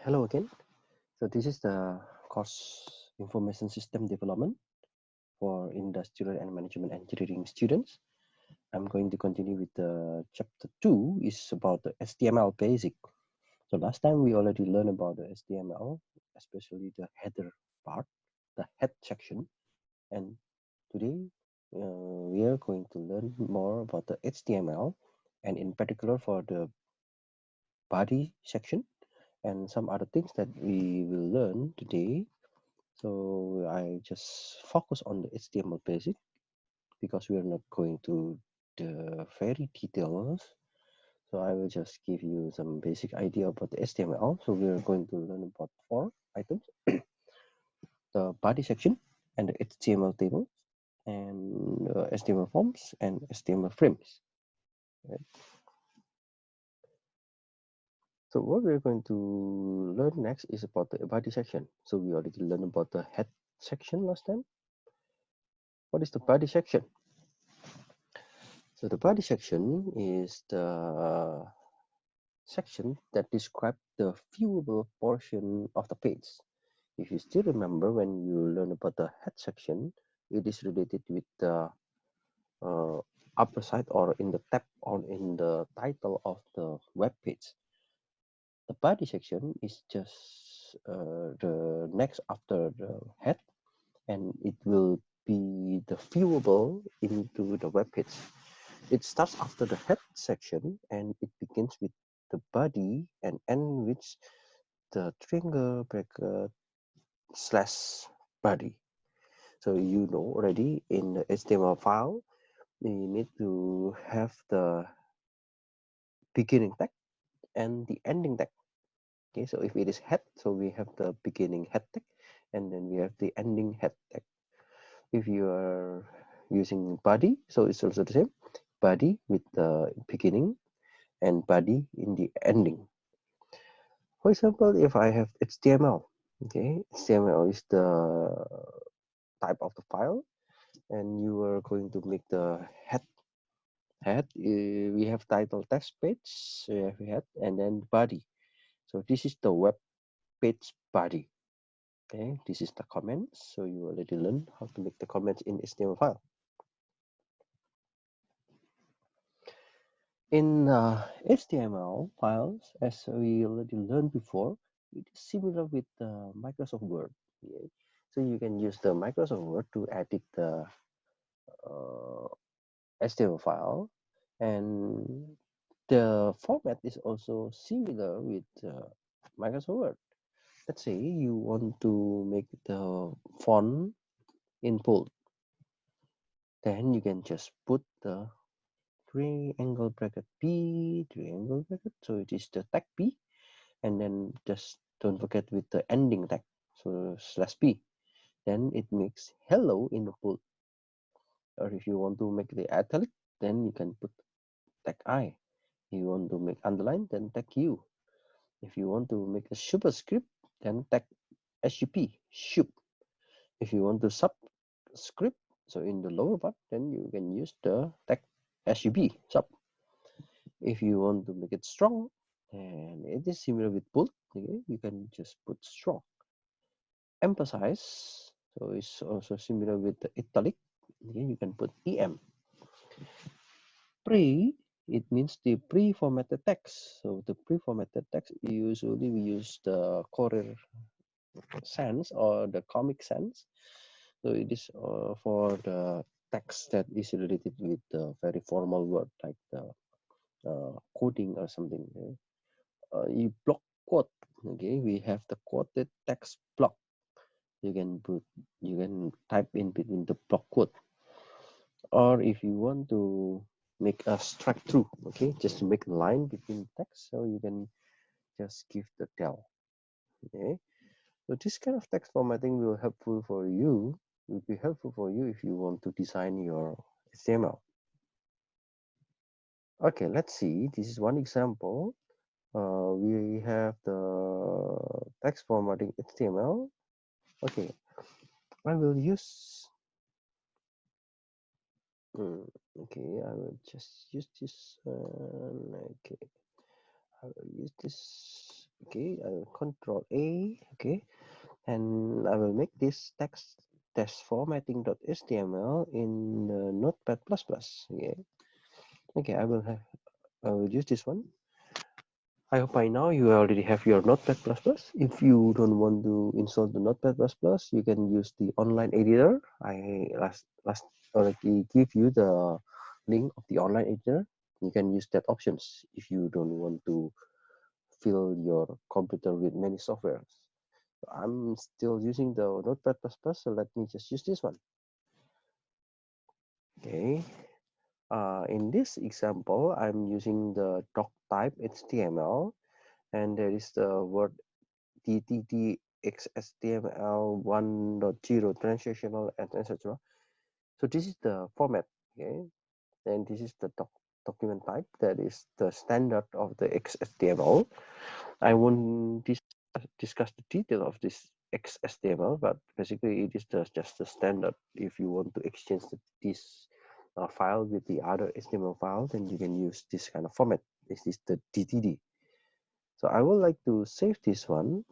Hello again. So this is the course Information System Development for Industrial and Management Engineering students. I'm going to continue with the chapter 2 is about the HTML basic. So last time we already learned about the HTML, especially the header part, the head section. And today we are going to learn more about the HTML and in particular for the body section and some other things that we will learn today. So I just focus on the HTML basic because we are not going to the very details. So I will just give you some basic idea about the HTML. So we are going to learn about 4 items: the body section and the HTML table, and HTML forms and HTML frames. Right? So what we're going to learn next is about the body section. So we already learned about the head section last time. What is the body section? So the body section is the section that describes the viewable portion of the page. If you still remember when you learn about the head section, it is related with the uh, upper side or in the tab or in the title of the web page. The body section is just the next after the head, and it will be the viewable into the web page. It starts after the head section and it begins with the body and end with the triangle bracket slash body. So you know already in the HTML file, we need to have the beginning tag and the ending tag. Okay, so if it is head, so we have the beginning head tag and then we have the ending head tag. If you are using body, so it's also the same body with the beginning and body in the ending. For example, if I have HTML, okay, HTML is the type of the file, and you are going to make the head. We have title text page, we have head, and then body. So this is the web page body. Okay, this is the comments. So you already learned how to make the comments in HTML file. In HTML files, as we already learned before, it is similar with Microsoft Word. Okay? So you can use the Microsoft Word to edit the HTML file, and the format is also similar with Microsoft Word. Let's say you want to make the font in bold, then you can just put the triangle bracket B, triangle bracket, so it is the tag B, and then just don't forget with the ending tag, so slash B. Then it makes hello in the bold. Or if you want to make the italic, then you can put tag I. If you want to make underline, then tag U. If you want to make a superscript, then tag SUP, SUP. If you want to subscript, so in the lower part, then you can use the tag SUB, sub. If you want to make it strong, and it is similar with bold, okay, you can just put strong. Emphasize, so it's also similar with the italic, okay, you can put EM. Pre, it means the pre-formatted text. So the pre-formatted text, usually we use the Courier Sans or the Comic Sans. So it is for the text that is related with the very formal word like the coding or something. Okay? You block quote. Okay, we have the quoted text block. You can type in between the block quote, or if you want to make a strike through, okay, just to make a line between text, so you can just give the del. Okay, so this kind of text formatting will be helpful for you if you want to design your HTML. Okay, let's see. This is one example. We have the text formatting HTML. Okay, I will use. Okay, I will just use this. Okay, I will use this Okay, I will Control A. Okay, and I will make this text test formatting.html in the Notepad++. Okay, okay, I will use this one. I hope by now you already have your Notepad++. If you don't want to install the Notepad++, you can use the online editor. I last already give you the link of the online editor. You can use that options if you don't want to fill your computer with many softwares. I'm still using the Notepad++, so let me just use this one. Okay. In this example, I'm using the doc type HTML, and there is the word TTT XHTML 1.0 transitional and etc. So this is the format. Okay, and this is the document type. That is the standard of the XHTML. I won't discuss the detail of this XHTML, but basically it is just the standard. If you want to exchange this file with the other HTML file, then you can use this kind of format. This is the DTD. So I would like to save this one.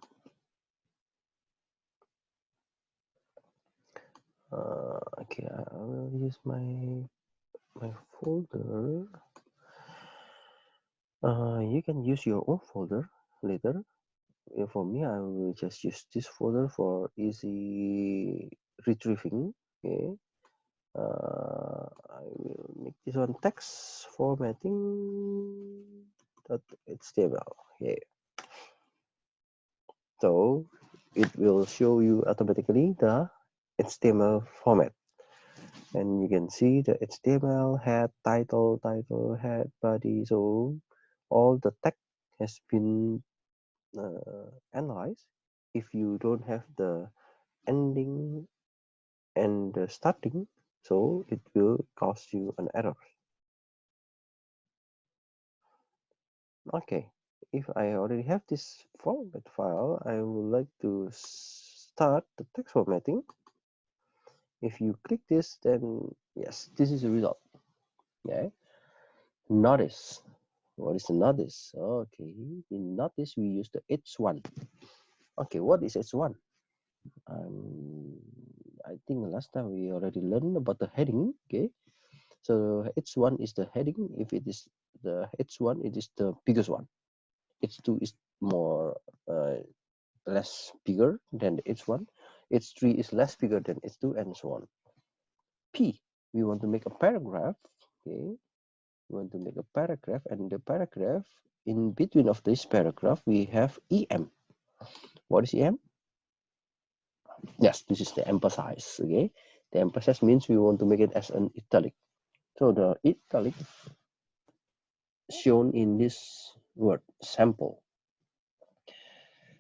Okay, I will use my folder. You can use your own folder later. For me, I will just use this folder for easy retrieving. Okay. I will make this one text formatting .html. Yeah. So it will show you automatically the HTML format. And you can see the HTML head, title, head, body. So all the text has been analyzed. If you don't have the ending and the starting, so it will cause you an error. Okay, if I already have this format file, I would like to start the text formatting. If you click this, then yes, this is the result. Yeah. Notice. What is the notice? Okay, in notice we use the H1. Okay, what is H1? I think last time we already learned about the heading. Okay, so H1 is the heading. If it is the H1, it is the biggest one. H2 is more less bigger than the H1. H3 is less bigger than H2, and so on. P, we want to make a paragraph. Okay, we want to make a paragraph, and the paragraph, in between of this paragraph we have EM. What is EM? Yes, this is the emphasize. Okay, the emphasize means we want to make it as an italic. So the italic shown in this word sample.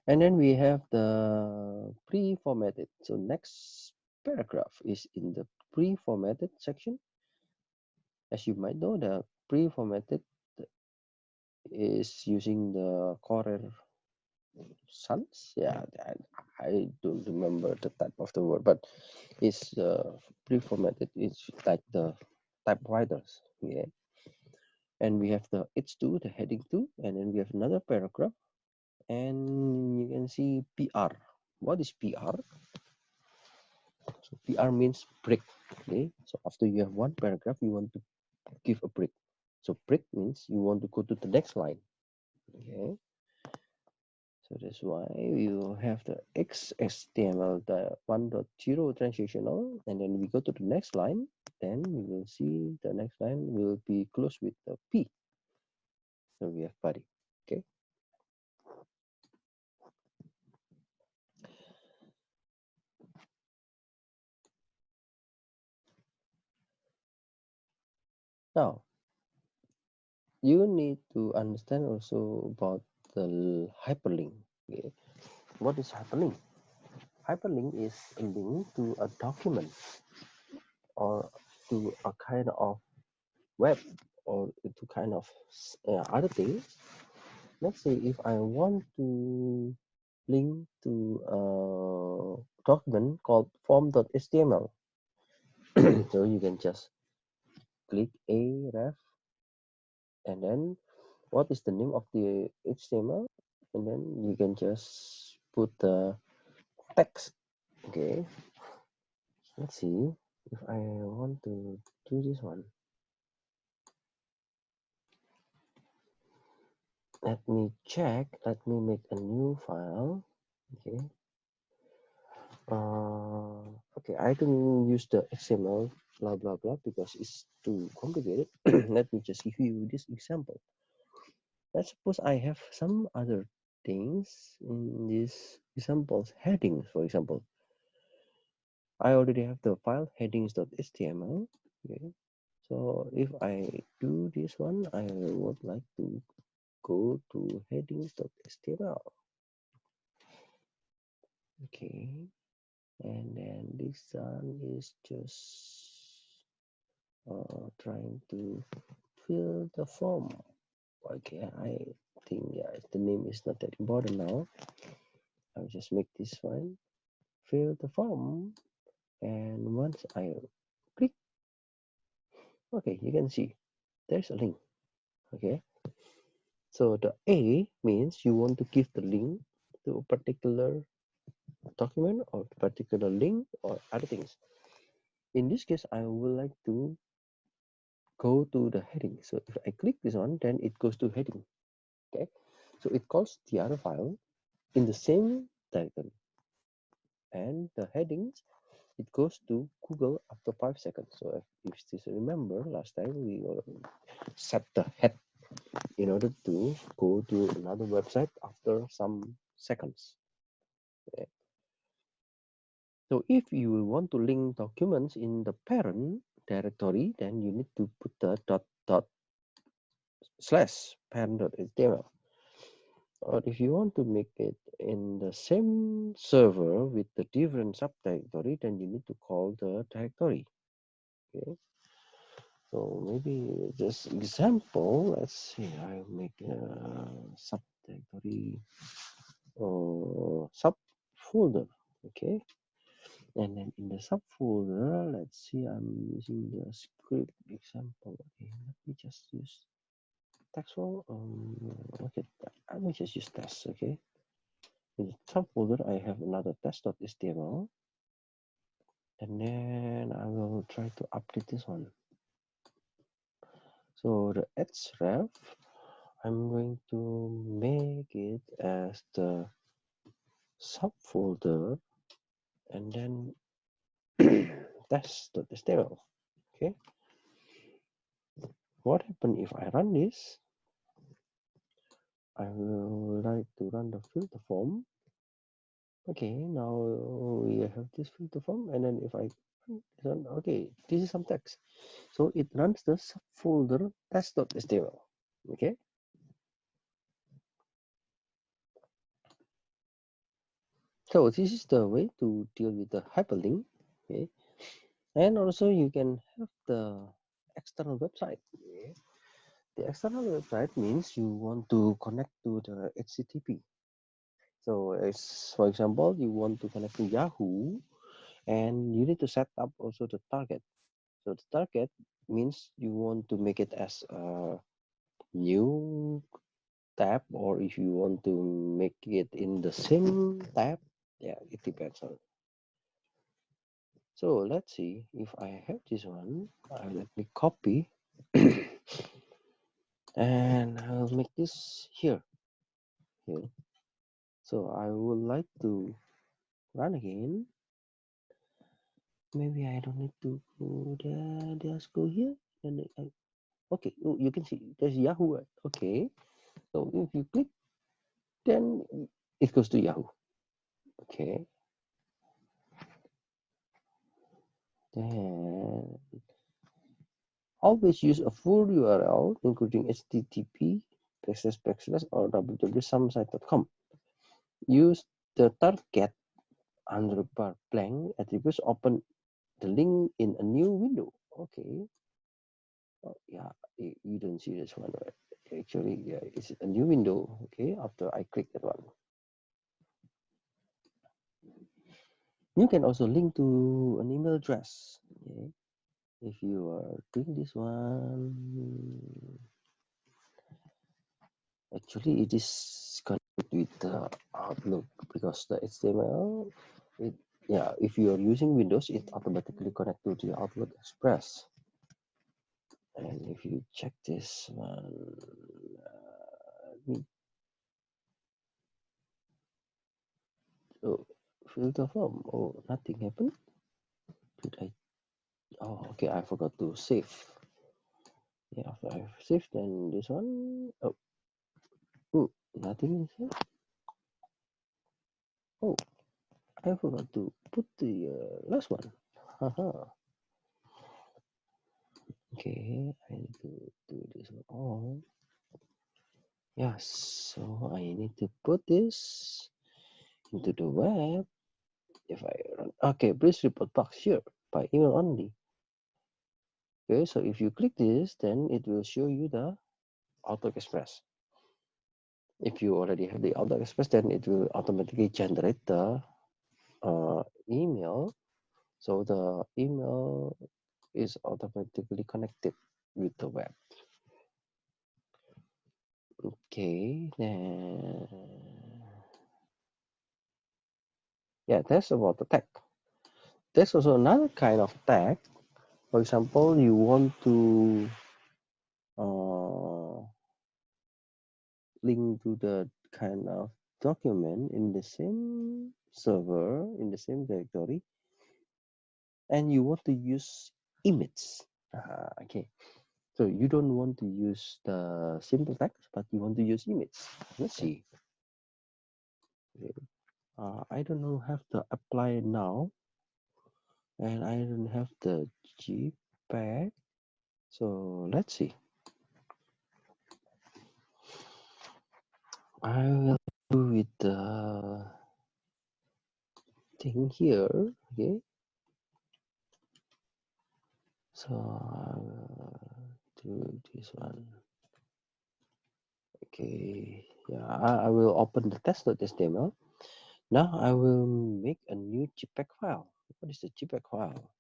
And then we have the pre-formatted. So next paragraph is in the pre-formatted section. As you might know, the pre-formatted is using the Corel Sans. Yeah, I don't remember the type of the word, but it's pre-formatted. It's like the typewriters. Yeah. And we have the H2, the heading 2, and then we have another paragraph. And you can see PR. What is PR? So PR means break. Okay, so after you have one paragraph, you want to give a break. So break means you want to go to the next line. Okay, so that's why we will have the XHTML, the 1.0 transitional, and then we go to the next line. Then we will see the next line will be close with the P. So we have body. Okay. Now you need to understand also about the hyperlink. Okay. What is hyperlink? Hyperlink is a link to a document or to a kind of web or to kind of other things. Let's say if I want to link to a document called form.html, so you can just click a ref, and then what is the name of the HTML? and then you can just put the text. Okay, let's see if I want to do this one. Let me check. Let me make a new file. Okay. Okay, I don't use the XML blah blah blah because it's too complicated. Let me just give you this example. Let's suppose I have some other things in this examples headings, for example. I already have the file headings.html. Okay, so if I do this one, I would like to go to headings.html. Okay, and then this one is just trying to fill the form. Okay, I think yeah, the name is not that important now. I'll just make this one fill the form, and once I click, okay, you can see there's a link. Okay, so the A means you want to give the link to a particular document or particular link or other things. In this case, I would like to go to the heading. So if I click this one, then it goes to heading. Okay, so it calls the other file in the same directory, and the headings it goes to Google after 5 seconds. So if you still remember, last time we set the head in order to go to another website after some seconds. Okay. So if you want to link documents in the parent directory, then you need to put the dot slash parent.html. Or if you want to make it in the same server with the different subdirectory, then you need to call the directory. Okay. So maybe just example, let's see, I make a subdirectory or subfolder. Okay. And then in the subfolder, let's see, I'm using the script example. Okay, let me just use textful. Okay, let me just use test. Okay, in the subfolder, I have another test.html, and then I will try to update this one. So the href, I'm going to make it as the subfolder, and then test.html. Okay. What happens if I run this? I will like to run the filter form. Okay, now we have this filter form, and then if I run, okay, this is some text. So it runs the subfolder test.html. Okay. So this is the way to deal with the hyperlink. Okay. And also you can have the external website. Okay. The external website means you want to connect to the HTTP. So as for example, you want to connect to Yahoo, and you need to set up also the target. So the target means you want to make it as a new tab, or if you want to make it in the same tab, yeah, it depends on. So let's see if I have this one. Let me copy and I'll make this here. So I would like to run again. Maybe I don't need to go there. Just go here, and okay. Oh, you can see there's Yahoo. Okay. So if you click, then it goes to Yahoo. Okay. Then always use a full URL, including HTTP or www.samsite.com. Use the target underbar blank attributes. Open the link in a new window. Okay. Oh, yeah, you don't see this one, right? Actually, yeah, it's a new window. Okay, after I click that one. You can also link to an email address. Okay. If you are doing this one, Actually, it is connected with the Outlook because the HTML, yeah, if you are using Windows, it automatically connect to the Outlook Express. And if you check this one, oh, fill the form. Oh, nothing happened. Did I? Oh, okay, I forgot to save. Yeah, after I've saved, then this one. Oh, nothing is here. Oh, I forgot to put the last one. Haha. Okay, I need to do this one. Oh, yes. So I need to put this into the web. If I run, okay, please report back here by email only. Okay, so if you click this, then it will show you the Outlook Express. If you already have the Outlook Express, then it will automatically generate the email. So the email is automatically connected with the web. Okay, then yeah, that's about the tag. There's also another kind of tag. For example, you want to link to the kind of document in the same server, in the same directory, and you want to use image. Okay, so you don't want to use the simple text, but you want to use image. Let's see. Okay. I don't know have to apply now, and I don't have the JPEG. So let's see. I will do with the thing here. Okay. So I will do this one. Okay. Yeah, I will open the test.html. Now I will make a new JPEG file. What is the JPEG file?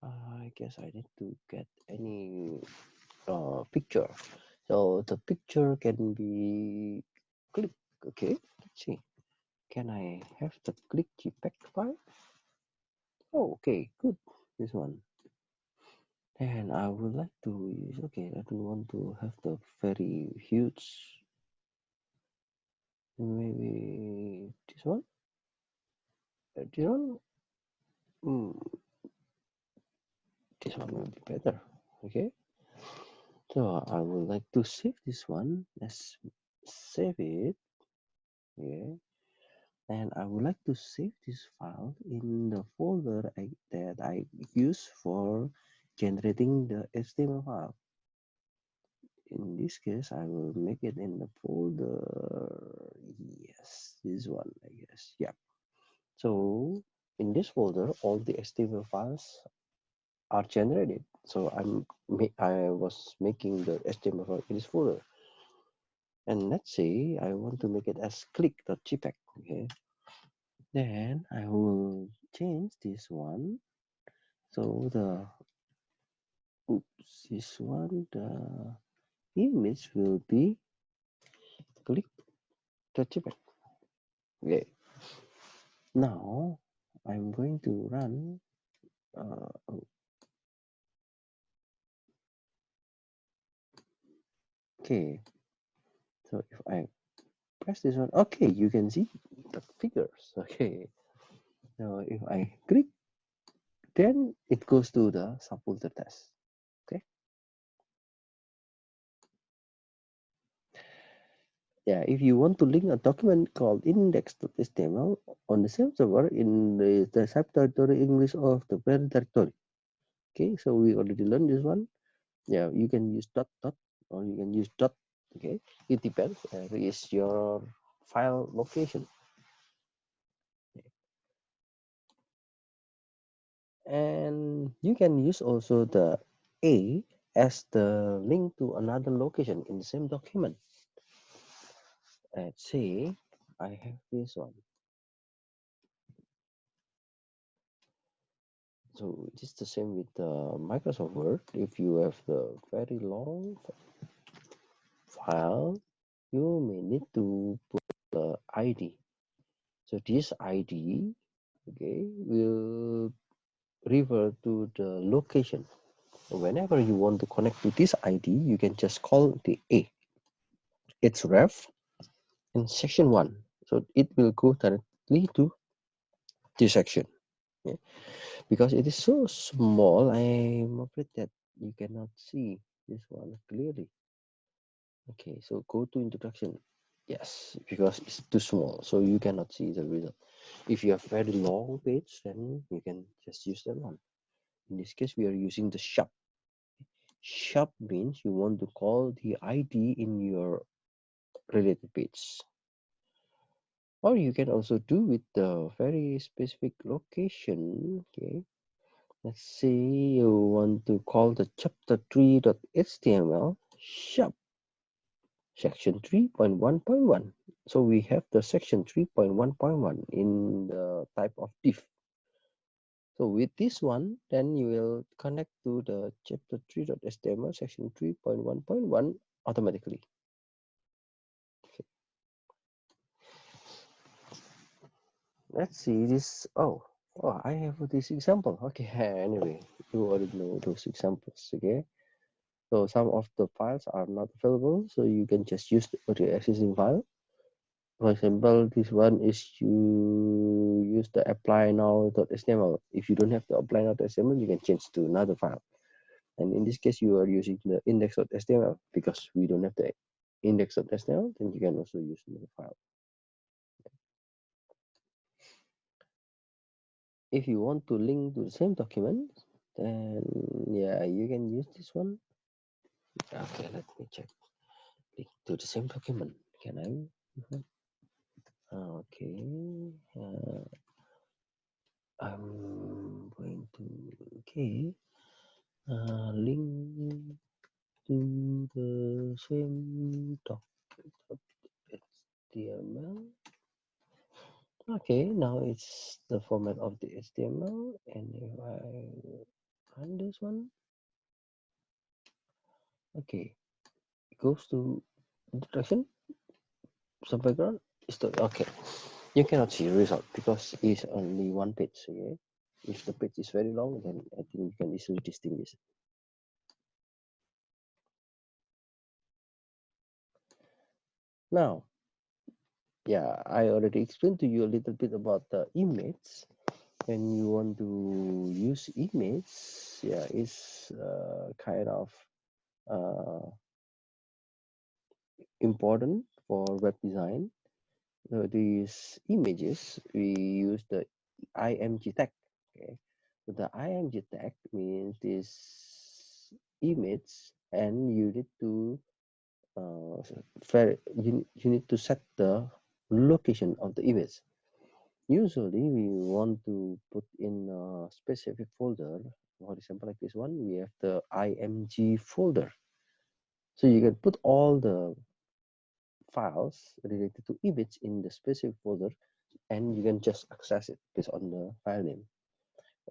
I guess I need to get any picture. So the picture can be click. Okay, let's see. Can I have the click JPEG file? Oh, okay, good. This one. And I would like to use. Okay, I don't want to have the very huge. Maybe this one. This one. Mm, this one will be better. Okay. So I would like to save this one. Let's save it. Yeah. And I would like to save this file in the folder that I use for generating the HTML file. In this case, I will make it in the folder. Yes, this one, I guess. Yeah. So in this folder, all the HTML files are generated. So I was making the HTML file in this folder. And let's say I want to make it as click.jpg. Okay. Then I will change this one. So this one, the image will be click.jpg. Okay. Now I'm going to run. Okay. So if I press this one, okay, you can see the figures. Okay. Now if I click, then it goes to the subfolder test. Okay. Yeah, if you want to link a document called index.html on the same server in the subdirectory English of the parent directory. Okay, so we already learned this one. Yeah, you can use dot dot or you can use dot. Okay, it depends. Where is your file location? And you can use also the A as the link to another location in the same document. Let's say I have this one. So it's the same with Microsoft Word. If you have the very long file, you may need to put the ID. So this ID, okay, will refer to the location. Whenever you want to connect to this ID, you can just call the A. It's ref in section 1. So it will go directly to this section. Okay? Because it is so small, I'm afraid that you cannot see this one clearly. Okay, so go to introduction. Yes, because it's too small, so you cannot see the result. If you have very long page, then you can just use that one. In this case, we are using the shop. Shop means you want to call the ID in your related page. Or you can also do with the very specific location. Okay, let's say you want to call the chapter3.html shop section 3.1.1. So we have the section 3.1.1 in the type of div. So with this one, then you will connect to the chapter3.html section 3.1.1 automatically. Okay. Let's see this. Oh, I have this example. Okay, anyway, you already know those examples. Okay, so some of the files are not available, so you can just use the existing file. For example, this one is you use the apply now.html. If you don't have the apply now.html, you can change to another file. And in this case, you are using the index.html because we don't have the index.html, then you can also use another file. If you want to link to the same document, then yeah, you can use this one. Okay, let me check. Link to the same document. Can I? Okay. I'm going to link to the same HTML. Okay, now it's the format of the HTML, and if I run this one, okay, it goes to introduction, some background. Okay, you cannot see the result because it's only one page. Okay, if the page is very long, then I think you can easily distinguish. Now, yeah, I already explained to you a little bit about the image. When you want to use image, yeah, it's kind of important for web design. These images, we use the img tag. Okay, so the img tag means this image, and you need to you need to set the location of the image. Usually, we want to put in a specific folder. For example, like this one, we have the img folder. So you can put all the files related to image in the specific folder, and you can just access it based on the file name.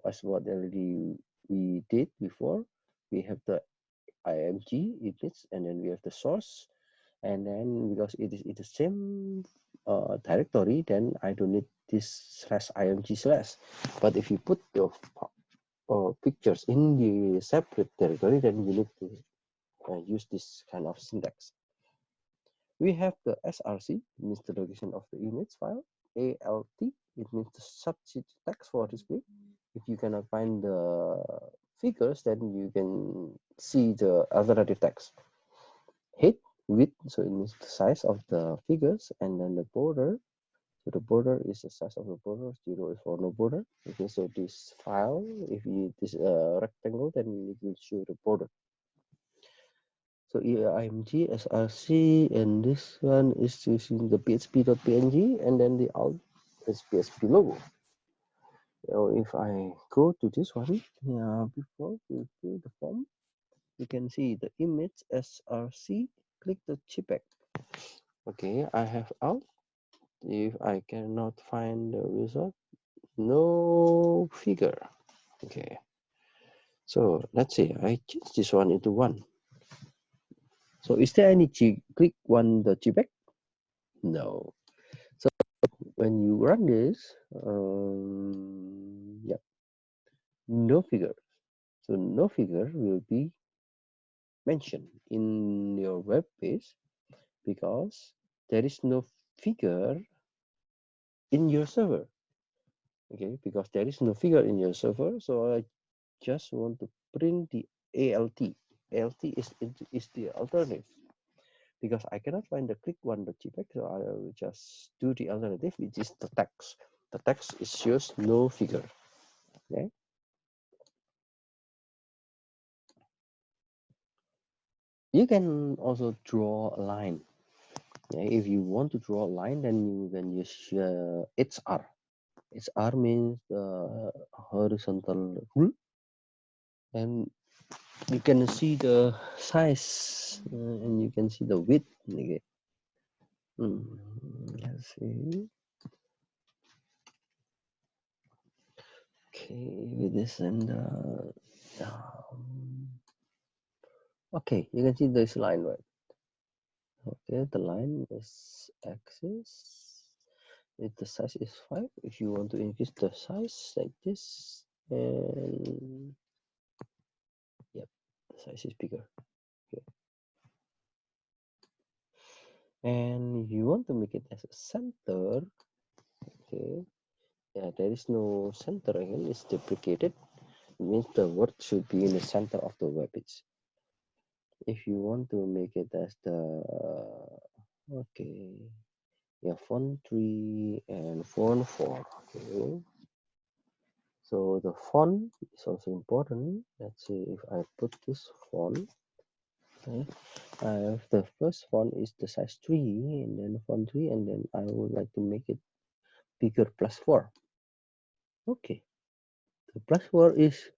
As what already we did before, we have the img image, and then we have the source, and then because it is in the same directory, then I don't need this /img/. But if you put the pictures in the separate territory, then you need to use this kind of syntax. We have the src, means the location of the image file. Alt, it means the substitute text for display. If you cannot find the figures, then you can see the alternative text. Height, width, so it means the size of the figures, and then the border. So the border is the size of the border. 0 is for no border. Okay, so this file, if it is a rectangle, then it will show the border. So img src, and this one is using the php.png, and then the alt is php logo. So if I go to this one, before we fill the form, you can see the image src. Click the JPEG. Okay, I have alt. If I cannot find the result, no figure. Okay, so let's say I change this one into 1. So is there any click the JPEG? No. So when you run this, yeah, no figure. So no figure will be mentioned in your web page because there is no figure in your server. Okay, because there is no figure in your server, so I just want to print the ALT. ALT is the alternative because I cannot find the click1.jpg, so I will just do the alternative, which is the text. The text is shows no figure. Okay. You can also draw a line. Yeah, if you want to draw a line, then you can use HR. HR means the horizontal rule, and you can see the size and you can see the width. Okay. Let's see. Okay, with this and okay, you can see this line, right? Okay, the line is axis. If the size is 5, if you want to increase the size like this, and yep, the size is bigger. Okay. And if you want to make it as a center, okay, yeah, there is no center again, it's deprecated. It means the word should be in the center of the web page. If you want to make it as the okay, yeah, font 3 and font 4. Okay, so the font is also important. Let's see if I put this font. Okay, the first font is the size 3 and then font 3, and then I would like to make it bigger plus 4. Okay, the plus 4 is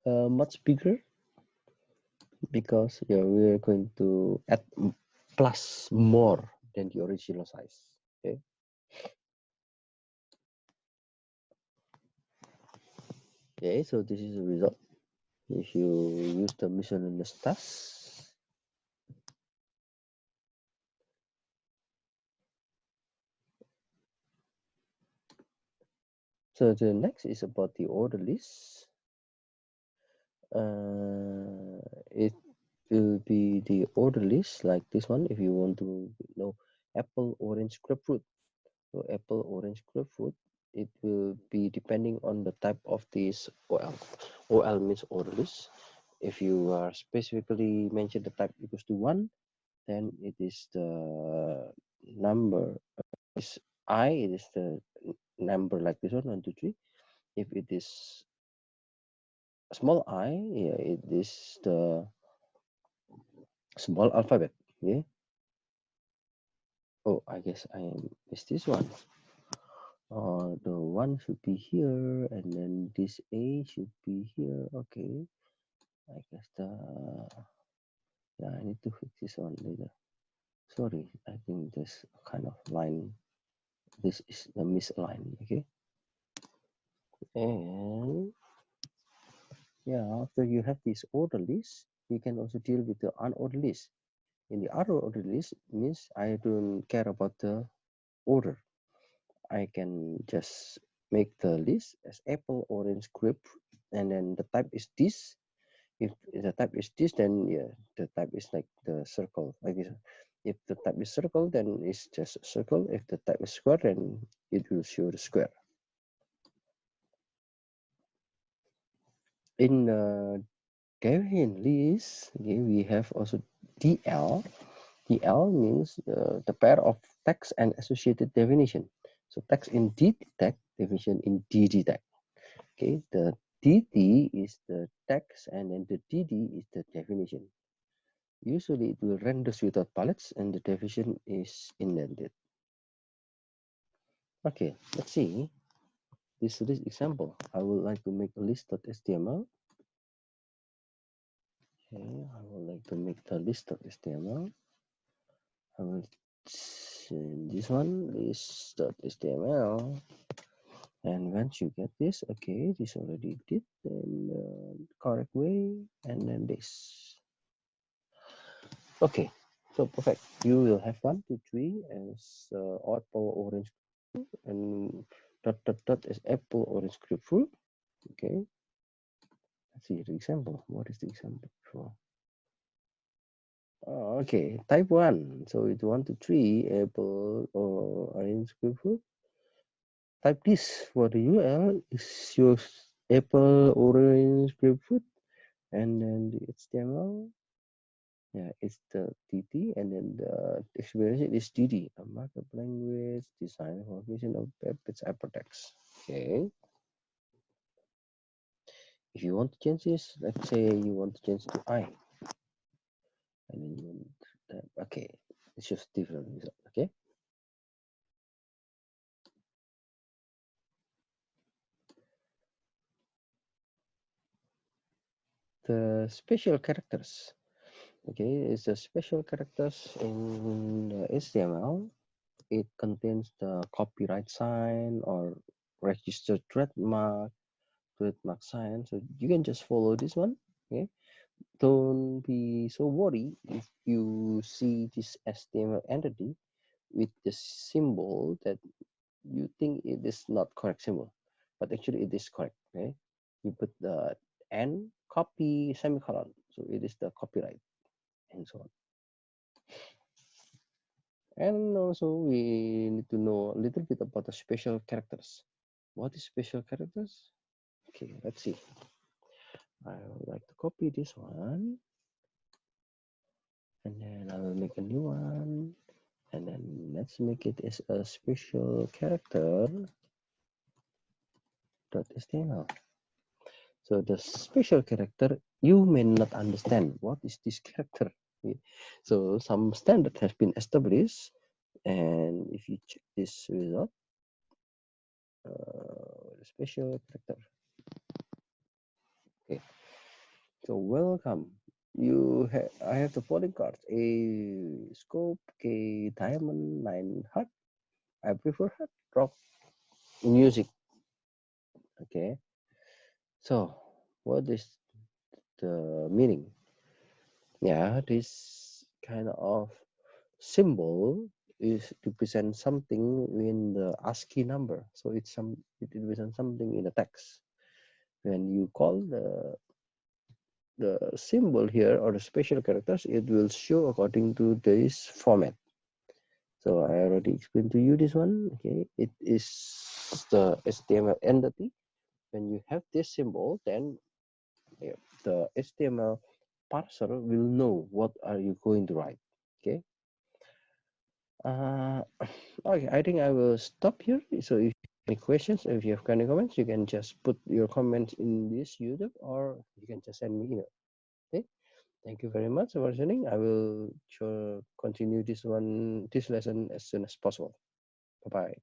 much bigger because yeah, we're going to add plus more than the original size. Okay. Okay, so this is the result. If you use the miscellaneous tasks, so the next is about the order list. It will be the order list like this one. If you want to know apple, orange, grapefruit, so apple, orange, grapefruit, it will be depending on the type of this OL. OL means order list. If you are specifically mention the type equals to 1, then it is the number is I, it is the number like this one, 1, 2, 3. If it is small I, yeah, it is the small alphabet. Yeah. Oh, I guess I missed this one. The 1 should be here, and then this A should be here. Okay. I guess yeah, I need to fix this one later. Sorry, I think this kind of line, this is the misaligned. Okay. And yeah, after you have this order list, you can also deal with the unordered list. In the unordered list means I don't care about the order. I can just make the list as apple, orange, grape, and then the type is this. If the type is this, then yeah, the type is like the circle. Like this. If the type is circle, then it's just a circle. If the type is square, then it will show the square. In the Debian list, okay, we have also DL. DL means the pair of text and associated definition. So text in DT tag, definition in DD tag. Okay, the DT is the text and then the DD is the definition. Usually it will render without palettes and the definition is indented. Okay, let's see this list example. I would like to make a list.html. Okay, I would like to make the list.html. I will change this one, list.html. And once you get this, okay, this already did, then correct way, and then this. Okay, So perfect. You will have 1, 2, 3 as apple, orange, and dot is apple, orange, grapefruit. Okay. Let's see the example. What is the example for? Oh, okay, type 1. So it's 1, 2, 3 apple or orange, grapefruit. Type this for the URL is your apple, orange, grapefruit, and then the HTML. Yeah, it's the TT, and then the explanation is DD, a markup language designed for vision of web. It's hypertext. Okay. If you want to change this, let's say you want to change to I, and then you want that. Okay, it's just different result. Okay. The special characters. Okay, it's the special characters in the HTML. It contains the copyright sign or registered trademark sign. So you can just follow this one. Okay, don't be so worried if you see this HTML entity with the symbol that you think it is not correct symbol, but actually it is correct. Okay, you put the N copy semicolon, so it is the copyright and so on. And also we need to know a little bit about the special characters. What is special characters? Okay, let's see. I would like to copy this one, and then I will make a new one, and then let's make it as a special character .html. So the special character, you may not understand what is this character. So some standard has been established, and if you check this result, special character. Okay, so welcome. I have the following cards: A scope, K diamond, 9 heart. I prefer heart. Rock, music. Okay. So what is the meaning? Yeah, this kind of symbol is to present something in the ASCII number. So it represents something in the text. When you call the symbol here or the special characters, it will show according to this format. So I already explained to you this one. Okay, it is the HTML entity. When you have this symbol, then the HTML parser will know what are you going to write. Okay. Okay, I think I will stop here. So if you have any questions, if you have any comments, you can just put your comments in this YouTube, or you can just send me email. Okay. Thank you very much for listening. I will continue this lesson as soon as possible. Bye bye.